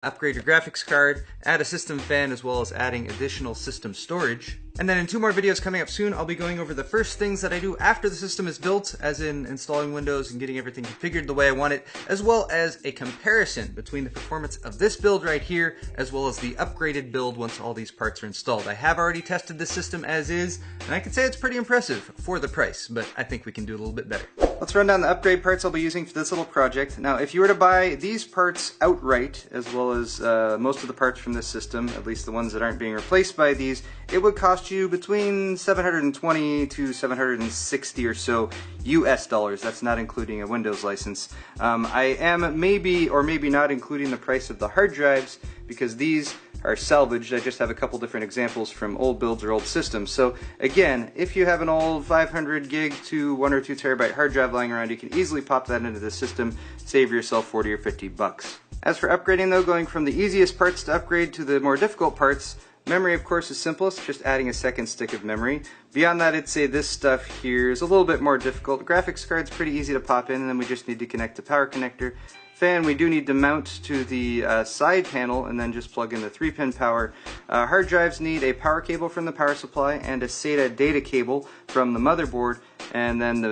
Upgrade your graphics card, add a system fan, as well as adding additional system storage. And then in 2 more videos coming up soon, I'll be going over the first things that I do after the system is built, as in installing Windows and getting everything configured the way I want it, as well as a comparison between the performance of this build right here, as well as the upgraded build once all these parts are installed. I have already tested this system as is, and I can say it's pretty impressive for the price, but I think we can do a little bit better. Let's run down the upgrade parts I'll be using for this little project. Now, if you were to buy these parts outright, as well as most of the parts from this system, at least the ones that aren't being replaced by these, it would cost you between $720 to $760 or so US dollars. That's not including a Windows license. I am maybe or maybe not including the price of the hard drives, because these are salvaged. I just have a couple different examples from old builds or old systems. So again, if you have an old 500 gig to 1 or 2 terabyte hard drive lying around, you can easily pop that into the system, save yourself 40 or 50 bucks. As for upgrading though, going from the easiest parts to upgrade to the more difficult parts, memory of course is simplest, just adding a second stick of memory. Beyond that, I'd say this stuff here is a little bit more difficult. Graphics card's pretty easy to pop in, and then we just need to connect the power connector. Fan we do need to mount to the side panel and then just plug in the 3-pin power. Hard drives need a power cable from the power supply and a SATA data cable from the motherboard, and then the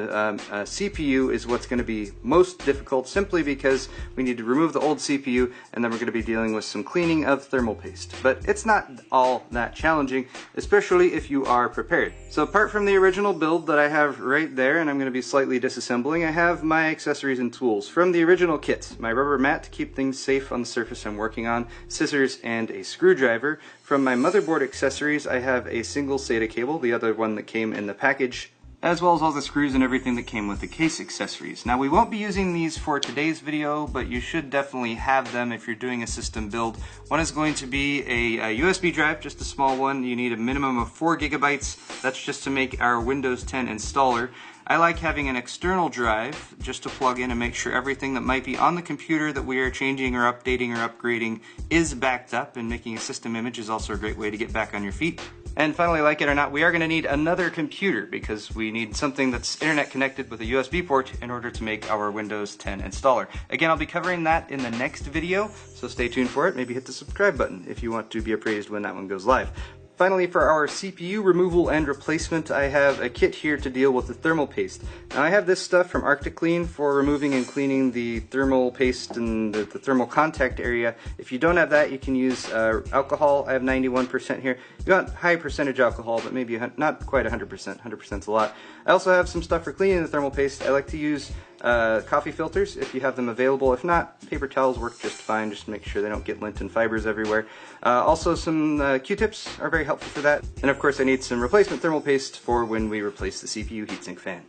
CPU is what's going to be most difficult, simply because we need to remove the old CPU, and then we're going to be dealing with some cleaning of thermal paste. But it's not all that challenging, especially if you are prepared. So apart from the original build that I have right there, and I'm going to be slightly disassembling, I have my accessories and tools from the original kit. My rubber mat to keep things safe on the surface I'm working on, scissors, and a screwdriver. From my motherboard accessories, I have a single SATA cable, the other one that came in the package, as well as all the screws and everything that came with the case accessories. Now, we won't be using these for today's video, but you should definitely have them if you're doing a system build. One is going to be a USB drive, just a small one. You need a minimum of 4 gigabytes. That's just to make our Windows 10 installer. I like having an external drive just to plug in and make sure everything that might be on the computer that we are changing or updating or upgrading is backed up, and making a system image is also a great way to get back on your feet. And finally, like it or not, we are going to need another computer, because we need something that's internet connected with a USB port in order to make our Windows 10 installer. Again, I'll be covering that in the next video, so stay tuned for it. Maybe hit the subscribe button if you want to be appraised when that one goes live. Finally, for our CPU removal and replacement, I have a kit here to deal with the thermal paste. Now, I have this stuff from Arcticlean for removing and cleaning the thermal paste and the thermal contact area. If you don't have that, you can use alcohol. I have 91% here. You want high percentage alcohol, but maybe not quite 100%. 100% is a lot. I also have some stuff for cleaning the thermal paste. I like to use coffee filters if you have them available. If not, paper towels work just fine, just to make sure they don't get lint and fibers everywhere. Also, some Q-tips are very helpful for that. And of course, I need some replacement thermal paste for when we replace the CPU heatsink fan.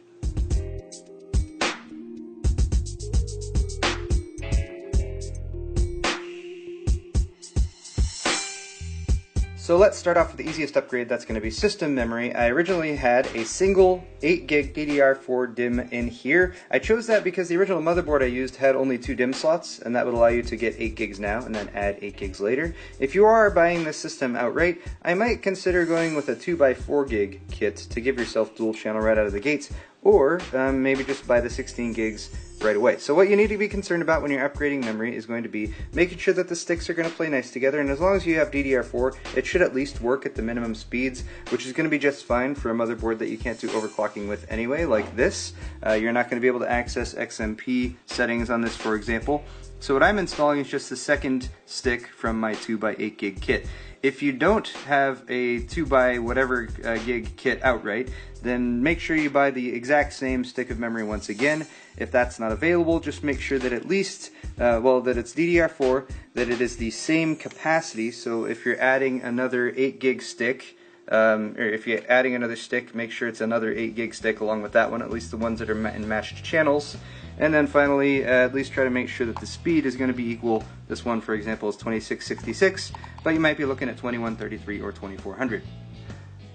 So let's start off with the easiest upgrade. That's going to be system memory. I originally had a single 8 gig DDR4 DIMM in here. I chose that because the original motherboard I used had only 2 DIMM slots, and that would allow you to get 8 gigs now and then add 8 gigs later. If you are buying this system outright, I might consider going with a 2x4 gig kit to give yourself dual channel right out of the gates, or maybe just buy the 16 gigs right away. So what you need to be concerned about when you're upgrading memory is going to be making sure that the sticks are going to play nice together, and as long as you have DDR4, it should at least work at the minimum speeds, which is going to be just fine for a motherboard that you can't do overclocking with anyway, like this. You're not going to be able to access XMP settings on this, for example. So what I'm installing is just the second stick from my 2x8 gig kit. If you don't have a 2x whatever gig kit outright, then make sure you buy the exact same stick of memory once again. If that's not available, just make sure that at least, that it's DDR4, that it is the same capacity. So if you're adding another 8 gig stick, or if you're adding another stick, make sure it's another 8 gig stick along with that one, at least the ones that are in matched channels. And then finally, at least try to make sure that the speed is going to be equal. This one, for example, is 2666, but you might be looking at 2133 or 2400.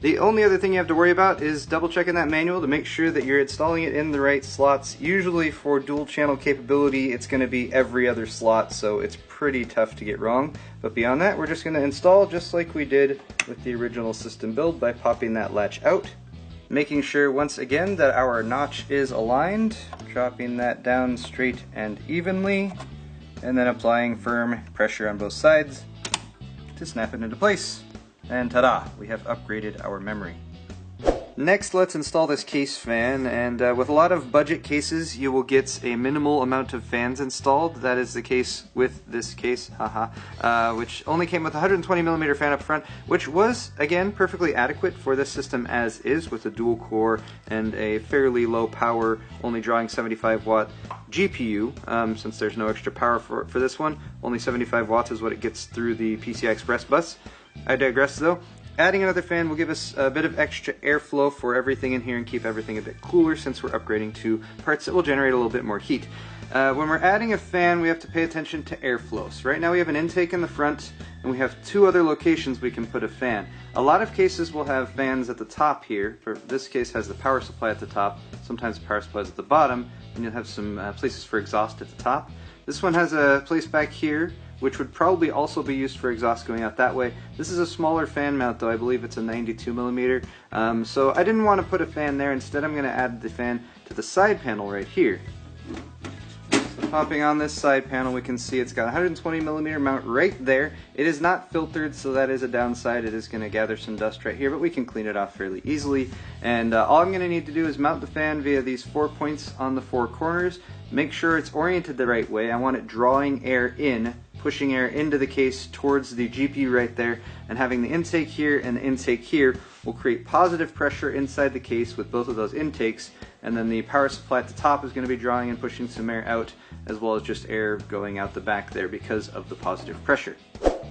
The only other thing you have to worry about is double checking that manual to make sure that you're installing it in the right slots. Usually for dual channel capability, it's going to be every other slot, so it's pretty tough to get wrong. But beyond that, we're just going to install just like we did with the original system build by popping that latch out, making sure once again that our notch is aligned, dropping that down straight and evenly, and then applying firm pressure on both sides to snap it into place. And ta-da! We have upgraded our memory. Next, let's install this case fan, and with a lot of budget cases you will get a minimal amount of fans installed. That is the case with this case, which only came with a 120mm fan up front, which was, again, perfectly adequate for this system as is, with a dual core and a fairly low power, only drawing 75 watt GPU, since there's no extra power for this one. Only 75 watts is what it gets through the PCI Express bus. I digress though. Adding another fan will give us a bit of extra airflow for everything in here and keep everything a bit cooler, since we're upgrading to parts that will generate a little bit more heat. When we're adding a fan, we have to pay attention to airflow. So right now we have an intake in the front, and we have two other locations we can put a fan. A lot of cases will have fans at the top here. For this case has the power supply at the top, sometimes the power supply is at the bottom, and you'll have some places for exhaust at the top. This one has a place back here, which would probably also be used for exhaust going out that way. This is a smaller fan mount though, I believe it's a 92mm, so I didn't want to put a fan there. Instead I'm going to add the fan to the side panel right here. So popping on this side panel, we can see it's got a 120mm mount right there. It is not filtered, so that is a downside. It is going to gather some dust right here, but we can clean it off fairly easily. And all I'm going to need to do is mount the fan via these 4 points on the 4 corners. Make sure it's oriented the right way. I want it drawing air in, pushing air into the case towards the GPU right there, and having the intake here and the intake here will create positive pressure inside the case with both of those intakes, and then the power supply at the top is going to be drawing and pushing some air out, as well as just air going out the back there because of the positive pressure.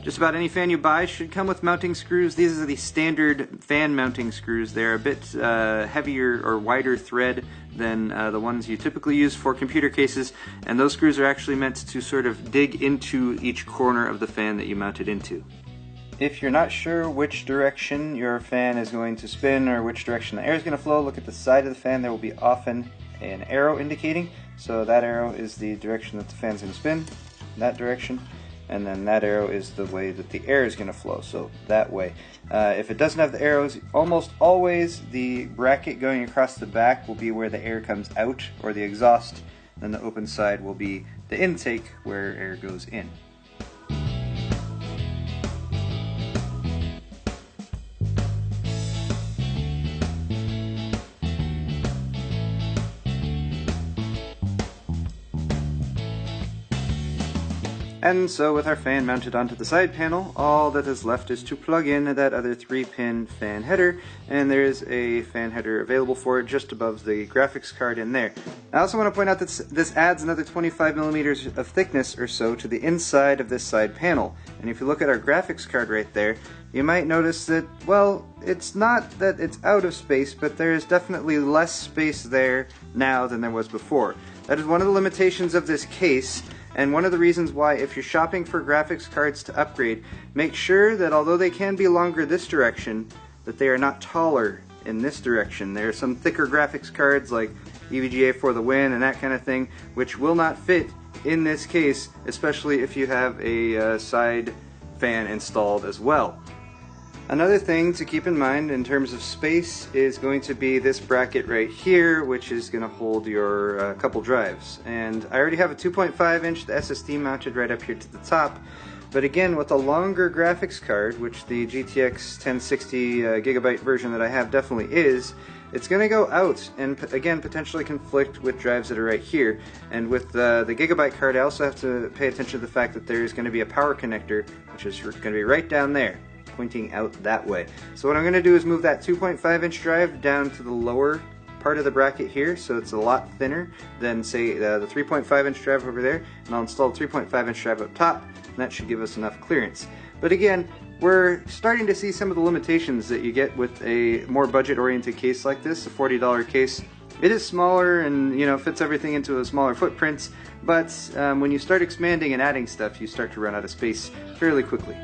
Just about any fan you buy should come with mounting screws. These are the standard fan mounting screws. They're a bit heavier or wider thread than the ones you typically use for computer cases, and those screws are actually meant to sort of dig into each corner of the fan that you mount it into. If you're not sure which direction your fan is going to spin or which direction the air is going to flow, look at the side of the fan. There will be often an arrow indicating, so that arrow is the direction that the fan's going to spin, that direction. And then that arrow is the way that the air is going to flow, so that way. If it doesn't have the arrows, almost always the bracket going across the back will be where the air comes out, or the exhaust, and the open side will be the intake where air goes in. And so with our fan mounted onto the side panel, all that is left is to plug in that other 3-pin fan header, and there is a fan header available for it just above the graphics card in there. I also want to point out that this adds another 25mm of thickness or so to the inside of this side panel. And if you look at our graphics card right there, you might notice that, well, it's not that it's out of space, but there is definitely less space there now than there was before. That is one of the limitations of this case, and one of the reasons why, if you're shopping for graphics cards to upgrade, make sure that although they can be longer this direction, that they are not taller in this direction. There are some thicker graphics cards like EVGA for the win and that kind of thing, which will not fit in this case, especially if you have a side fan installed as well. Another thing to keep in mind in terms of space is going to be this bracket right here, which is going to hold your couple drives. And I already have a 2.5 inch SSD mounted right up here to the top, but again, with a longer graphics card, which the GTX 1060 gigabyte version that I have definitely is, it's going to go out and again potentially conflict with drives that are right here. And with the gigabyte card, I also have to pay attention to the fact that there is going to be a power connector, which is going to be right down there, pointing out that way. So what I'm going to do is move that 2.5 inch drive down to the lower part of the bracket here, so it's a lot thinner than, say, the 3.5 inch drive over there, and I'll install the 3.5 inch drive up top, and that should give us enough clearance. But again, we're starting to see some of the limitations that you get with a more budget-oriented case like this, a $40 case. It is smaller and, you know, fits everything into a smaller footprint, but when you start expanding and adding stuff, you start to run out of space fairly quickly.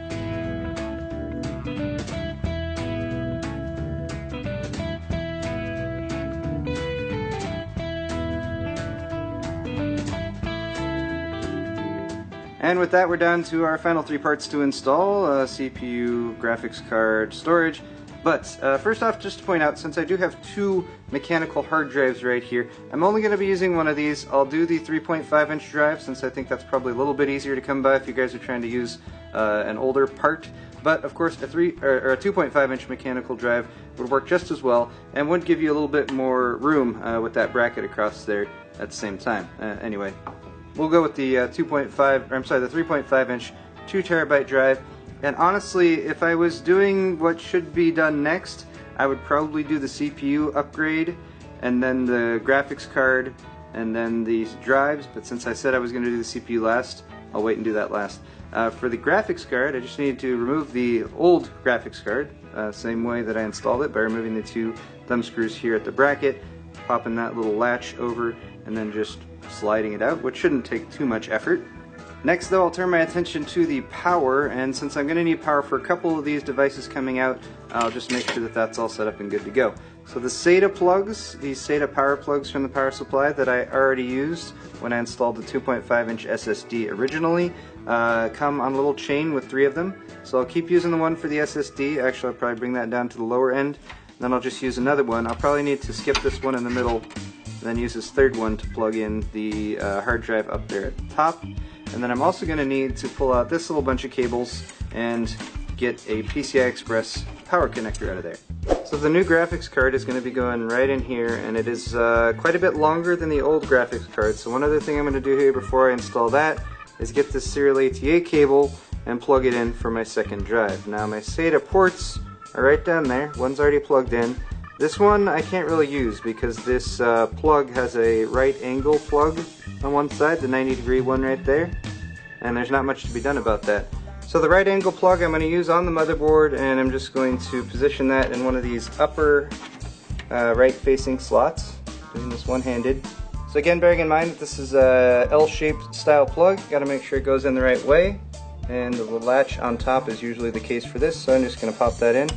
And with that, we're down to our final 3 parts to install: CPU, graphics card, storage. But first off, just to point out, since I do have two mechanical hard drives right here, I'm only going to be using one of these. I'll do the 3.5 inch drive, since I think that's probably a little bit easier to come by if you guys are trying to use an older part. But of course, a 2.5 inch mechanical drive would work just as well, and would give you a little bit more room with that bracket across there at the same time. Anyway, we'll go with the 3.5 inch 2 terabyte drive. And honestly, if I was doing what should be done next, I would probably do the CPU upgrade, and then the graphics card, and then the drives. But since I said I was going to do the CPU last, I'll wait and do that last. For the graphics card, I just need to remove the old graphics card, same way that I installed it, by removing the two thumb screws here at the bracket, popping that little latch over, and then just sliding it out, which shouldn't take too much effort. Next though, I'll turn my attention to the power, and since I'm going to need power for a couple of these devices coming out, I'll just make sure that that's all set up and good to go. So the SATA plugs, these SATA power plugs from the power supply that I already used when I installed the 2.5 inch SSD originally, come on a little chain with 3 of them. So I'll keep using the one for the SSD. Actually, I'll probably bring that down to the lower end. Then I'll just use another one. I'll probably need to skip this one in the middle, and then use this third one to plug in the hard drive up there at the top. And then I'm also going to need to pull out this little bunch of cables and get a PCI Express power connector out of there. So the new graphics card is going to be going right in here, and it is quite a bit longer than the old graphics card. So one other thing I'm going to do here before I install that is get this serial ATA cable and plug it in for my second drive. Now my SATA ports are right down there. One's already plugged in. This one I can't really use because this plug has a right angle plug on one side, the 90-degree one right there, and there's not much to be done about that. So the right angle plug I'm going to use on the motherboard, and I'm just going to position that in one of these upper right facing slots, doing this one-handed. So again, bearing in mind that this is a L-shaped style plug, got to make sure it goes in the right way, and the latch on top is usually the case for this, so I'm just going to pop that in.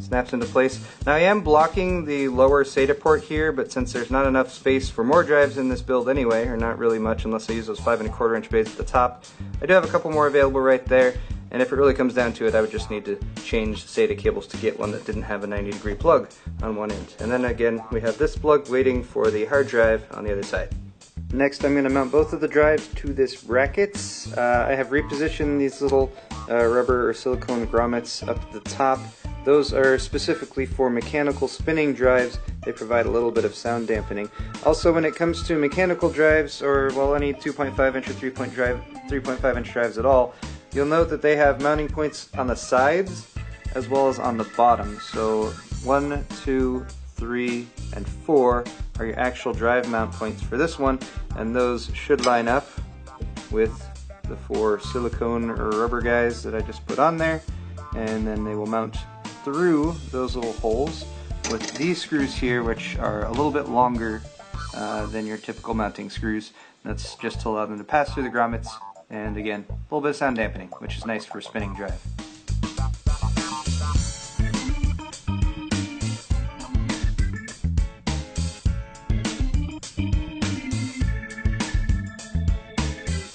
Snaps into place. Now I am blocking the lower SATA port here, but since there's not enough space for more drives in this build anyway, or not really much unless I use those 5 1/4 inch bays at the top, I do have a couple more available right there, and if it really comes down to it, I would just need to change SATA cables to get one that didn't have a 90-degree plug on one end. And then again, we have this plug waiting for the hard drive on the other side. Next, I'm going to mount both of the drives to this bracket. I have repositioned these little rubber or silicone grommets up at the top. Those are specifically for mechanical spinning drives. They provide a little bit of sound dampening. Also, when it comes to mechanical drives, or well, any 2.5 inch or 3.5 inch drives at all, you'll note that they have mounting points on the sides as well as on the bottom. So 1, 2, 3, and 4 are your actual drive mount points for this one, and those should line up with the 4 silicone or rubber guys that I just put on there, and then they will mount through those little holes with these screws here, which are a little bit longer than your typical mounting screws. That's just to allow them to pass through the grommets, and again, a little bit of sound dampening, which is nice for a spinning drive.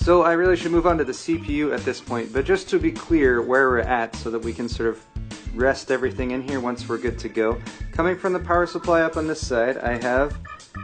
So I really should move on to the CPU at this point, but just to be clear where we're at so that we can sort of rest everything in here once we're good to go. Coming from the power supply up on this side, I have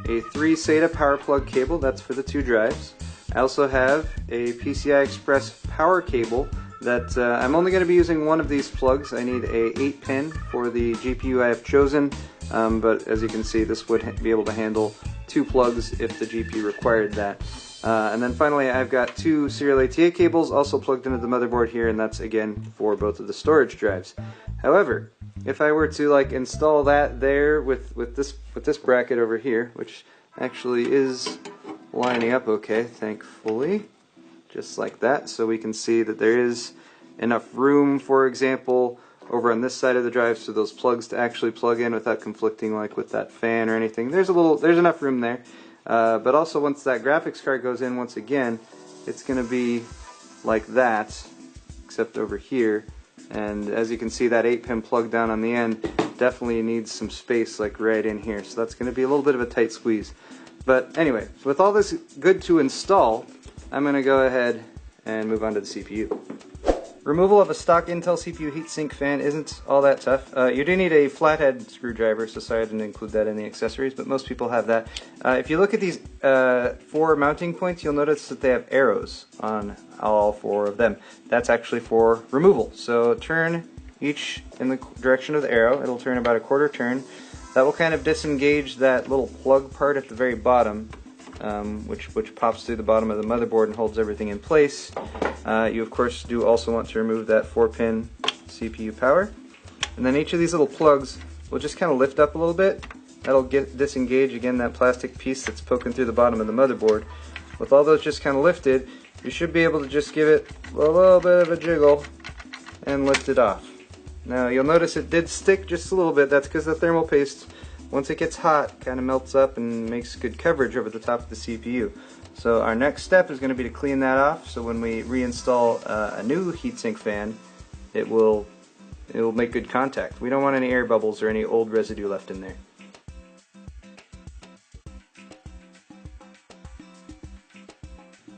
a 3 SATA power plug cable, that's for the 2 drives. I also have a PCI Express power cable that I'm only going to be using one of these plugs. I need a 8-pin for the GPU I have chosen, but as you can see, this would be able to handle 2 plugs if the GPU required that. And then finally, I've got 2 serial ATA cables also plugged into the motherboard here, and that's again for both of the storage drives. However, if I were to like install that there with this bracket over here, which actually is lining up okay, thankfully, just like that, so we can see that there is enough room, for example, over on this side of the drive for those plugs to actually plug in without conflicting like with that fan or anything. There's enough room there. But also once that graphics card goes in, once again, it's going to be like that, except over here. And as you can see, that 8-pin plug down on the end definitely needs some space like right in here. So that's going to be a little bit of a tight squeeze. But anyway, with all this good to install, I'm going to go ahead and move on to the CPU. Removal of a stock Intel CPU heatsink fan isn't all that tough. You do need a flathead screwdriver, so sorry I didn't include that in the accessories, but most people have that. If you look at these 4 mounting points, you'll notice that they have arrows on all 4 of them. That's actually for removal. So turn each in the direction of the arrow. It'll turn about a quarter turn. That will kind of disengage that little plug part at the very bottom, which pops through the bottom of the motherboard and holds everything in place. You of course do also want to remove that 4-pin CPU power. And then each of these little plugs will just kind of lift up a little bit. That'll disengage again that plastic piece that's poking through the bottom of the motherboard. With all those just kind of lifted, you should be able to just give it a little bit of a jiggle and lift it off. Now you'll notice it did stick just a little bit. That's because the thermal paste, once it gets hot, kind of melts up and makes good coverage over the top of the CPU. So our next step is going to be to clean that off, so when we reinstall a new heatsink fan, it will make good contact. We don't want any air bubbles or any old residue left in there.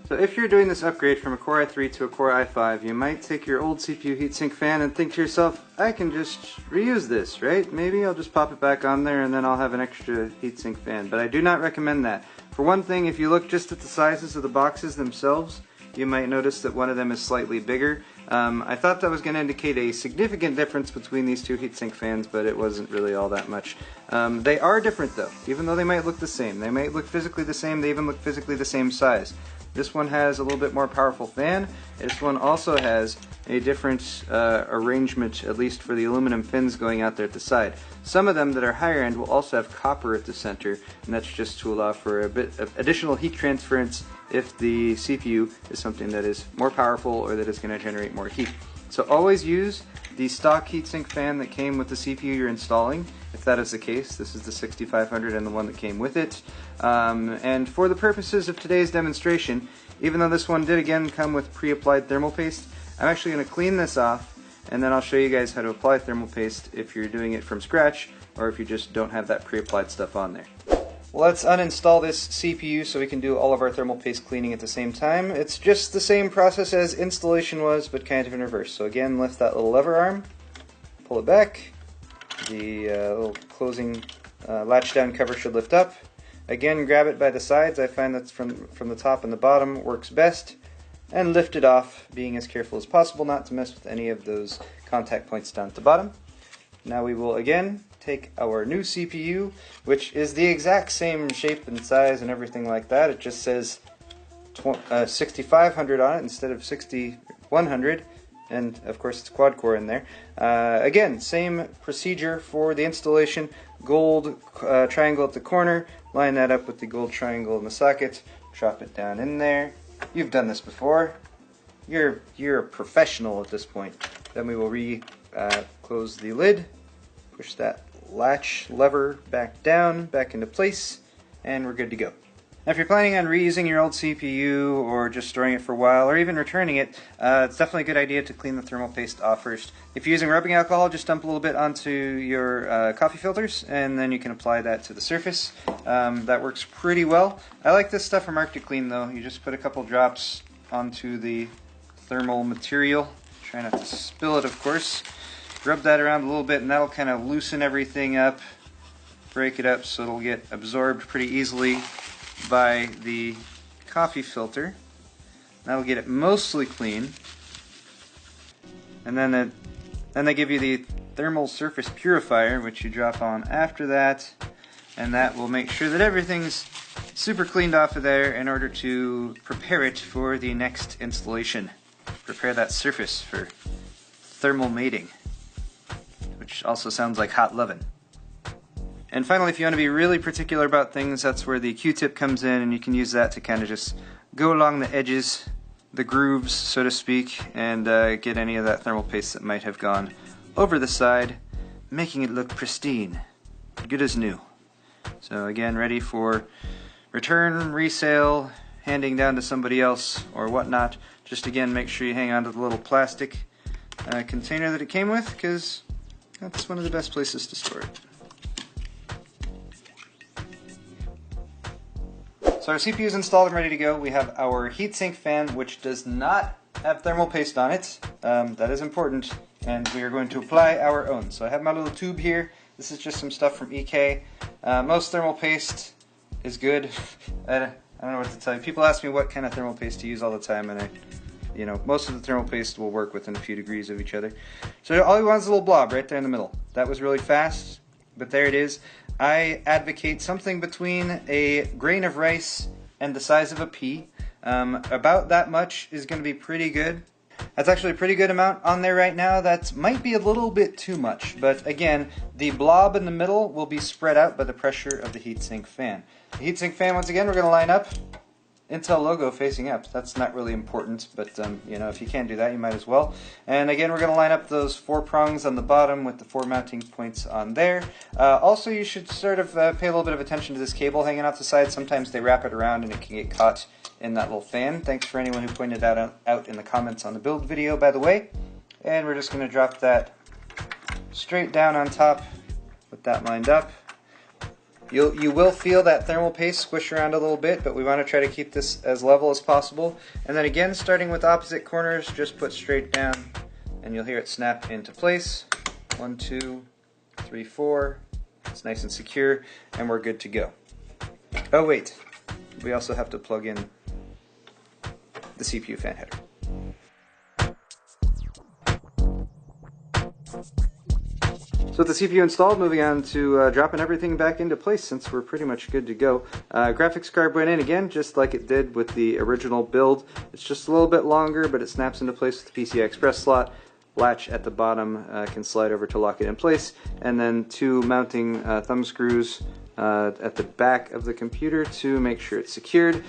So if you're doing this upgrade from a Core i3 to a Core i5, you might take your old CPU heatsink fan and think to yourself, I can just reuse this, right? Maybe I'll just pop it back on there and then I'll have an extra heatsink fan. But I do not recommend that. For one thing, if you look just at the sizes of the boxes themselves, you might notice that one of them is slightly bigger. I thought that was going to indicate a significant difference between these two heatsink fans, but it wasn't really all that much. They are different though, even though they might look the same. They might look physically the same, they even look physically the same size. This one has a little bit more powerful fan. This one also has a different arrangement, at least for the aluminum fins going out there at the side. Some of them that are higher end will also have copper at the center, and that's just to allow for a bit of additional heat transference if the CPU is something that is more powerful or that is going to generate more heat. So always use the stock heatsink fan that came with the CPU you're installing. If that is the case, this is the 6500 and the one that came with it. And for the purposes of today's demonstration, even though this one did again come with pre-applied thermal paste, I'm actually going to clean this off and then I'll show you guys how to apply thermal paste if you're doing it from scratch or if you just don't have that pre-applied stuff on there. Let's uninstall this CPU so we can do all of our thermal paste cleaning at the same time. It's just the same process as installation was, but kind of in reverse. So again, lift that little lever arm, pull it back. The little closing latch down cover should lift up. Again, grab it by the sides. I find that's from the top and the bottom works best. And lift it off, being as careful as possible not to mess with any of those contact points down at the bottom. Now we will again take our new CPU, which is the exact same shape and size and everything like that. It just says 6500 on it instead of 6100, and of course it's quad core in there. Again, same procedure for the installation. Gold triangle at the corner, line that up with the gold triangle in the socket, drop it down in there. You've done this before. You're a professional at this point. Then we will close the lid, push that latch lever back down, back into place, and we're good to go. Now if you're planning on reusing your old CPU or just storing it for a while or even returning it, it's definitely a good idea to clean the thermal paste off first. If you're using rubbing alcohol, just dump a little bit onto your coffee filters and then you can apply that to the surface. That works pretty well. I like this stuff from Arctic Clean though. You just put a couple drops onto the thermal material. Try not to spill it, of course. Rub that around a little bit and that'll kind of loosen everything up, break it up so it'll get absorbed pretty easily by the coffee filter. That'll get it mostly clean. And then they give you the thermal surface purifier, which you drop on after that, and that will make sure that everything's super cleaned off of there in order to prepare it for the next installation. Prepare that surface for thermal mating, which also sounds like hot lovin'. And finally, if you want to be really particular about things, that's where the Q-tip comes in, and you can use that to kind of just go along the edges, the grooves, so to speak, and get any of that thermal paste that might have gone over the side, making it look pristine, good as new. So again, ready for return, resale, handing down to somebody else, or whatnot. Just again, make sure you hang on to the little plastic container that it came with, because that's one of the best places to store it. So our CPU is installed and ready to go. We have our heatsink fan, which does not have thermal paste on it. That is important, and we are going to apply our own. So I have my little tube here. This is just some stuff from EK. Most thermal paste is good. I don't know what to tell you. People ask me what kind of thermal paste to use all the time, and most of the thermal paste will work within a few degrees of each other. So all you want is a little blob right there in the middle. That was really fast, but there it is. I advocate something between a grain of rice and the size of a pea. About that much is going to be pretty good. That's actually a pretty good amount on there right now. That might be a little bit too much, but again, the blob in the middle will be spread out by the pressure of the heatsink fan. The heatsink fan, once again, we're going to line up Intel logo facing up. That's not really important, but if you can't do that, you might as well. And again, we're going to line up those 4 prongs on the bottom with the 4 mounting points on there. Also, you should sort of pay a little bit of attention to this cable hanging off the side. Sometimes they wrap it around and it can get caught in that little fan. Thanks for anyone who pointed that out in the comments on the build video, by the way. And we're just going to drop that straight down on top with that lined up. You will feel that thermal paste squish around a little bit, but we want to try to keep this as level as possible. And then again, starting with opposite corners, just put straight down, and you'll hear it snap into place. 1, 2, 3, 4. It's nice and secure, and we're good to go. Oh wait, we also have to plug in the CPU fan header. So with the CPU installed, moving on to dropping everything back into place since we're pretty much good to go. Graphics card went in again, just like it did with the original build. It's just a little bit longer, but it snaps into place with the PCI Express slot. Latch at the bottom can slide over to lock it in place, and then 2 mounting thumb screws at the back of the computer to make sure it's secured.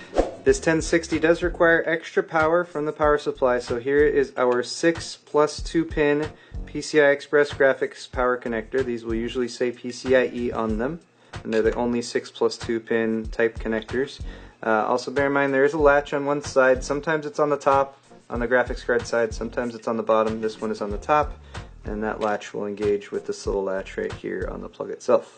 This 1060 does require extra power from the power supply, so here is our 6 plus 2 pin PCI Express graphics power connector. These will usually say PCIe on them, and they're the only 6 plus 2 pin type connectors. Also bear in mind there is a latch on one side. Sometimes it's on the top on the graphics card side, sometimes it's on the bottom. This one is on the top, and that latch will engage with this little latch right here on the plug itself.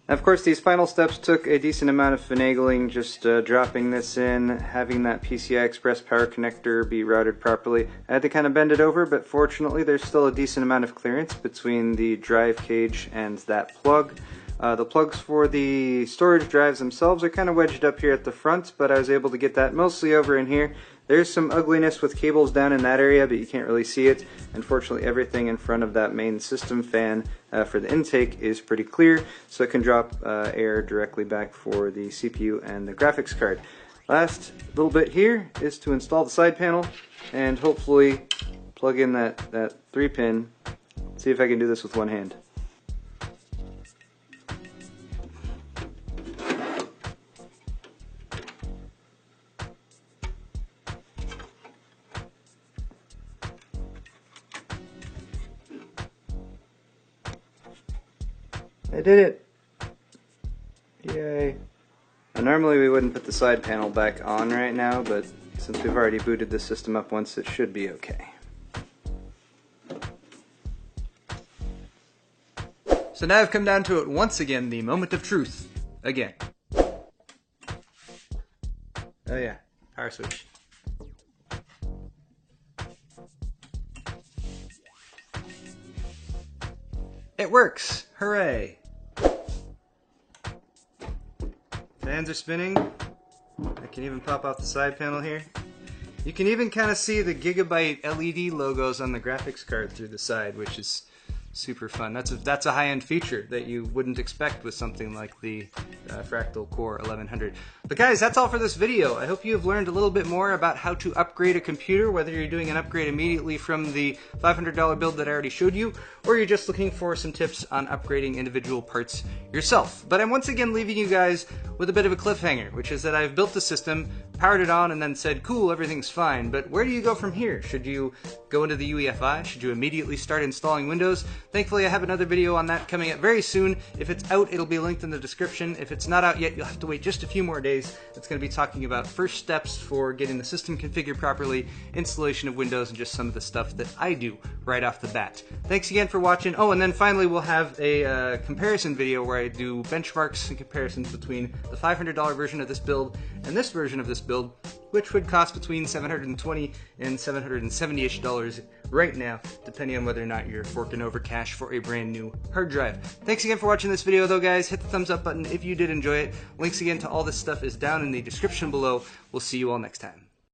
Of course, these final steps took a decent amount of finagling, just dropping this in, having that PCI Express power connector be routed properly. I had to kind of bend it over, but fortunately there's still a decent amount of clearance between the drive cage and that plug. The plugs for the storage drives themselves are kind of wedged up here at the front, but I was able to get that mostly over in here. There's some ugliness with cables down in that area, but you can't really see it. Unfortunately, everything in front of that main system fan for the intake is pretty clear, so it can drop air directly back for the CPU and the graphics card. Last little bit here is to install the side panel and hopefully plug in that 3-pin. See if I can do this with one hand. I did it! Yay! Now, normally we wouldn't put the side panel back on right now, but since we've already booted the system up once, it should be okay. So now I've come down to it once again, the moment of truth. Again. Oh yeah, power switch. It works! Hooray! Fans are spinning. I can even pop out the side panel here. You can even kind of see the Gigabyte LED logos on the graphics card through the side, which is super fun. That's a high-end feature that you wouldn't expect with something like the Fractal Core 1100. But guys, that's all for this video. I hope you've learned a little bit more about how to upgrade a computer, whether you're doing an upgrade immediately from the $500 build that I already showed you, or you're just looking for some tips on upgrading individual parts yourself. But I'm once again leaving you guys with a bit of a cliffhanger, which is that I've built the system, powered it on, and then said, cool, everything's fine. But where do you go from here? Should you go into the UEFI? Should you immediately start installing Windows? Thankfully, I have another video on that coming up very soon. If it's out, it'll be linked in the description. If it's it's not out yet, you'll have to wait just a few more days. It's going to be talking about first steps for getting the system configured properly, installation of Windows, and just some of the stuff that I do right off the bat. Thanks again for watching. Oh, and then finally we'll have a comparison video where I do benchmarks and comparisons between the $500 version of this build and this version of this build, which would cost between $720 and $770-ish right now, depending on whether or not you're forking over cash for a brand new hard drive. Thanks again for watching this video though, guys. Hit the thumbs up button if you did enjoy it. Links again to all this stuff is down in the description below. We'll see you all next time.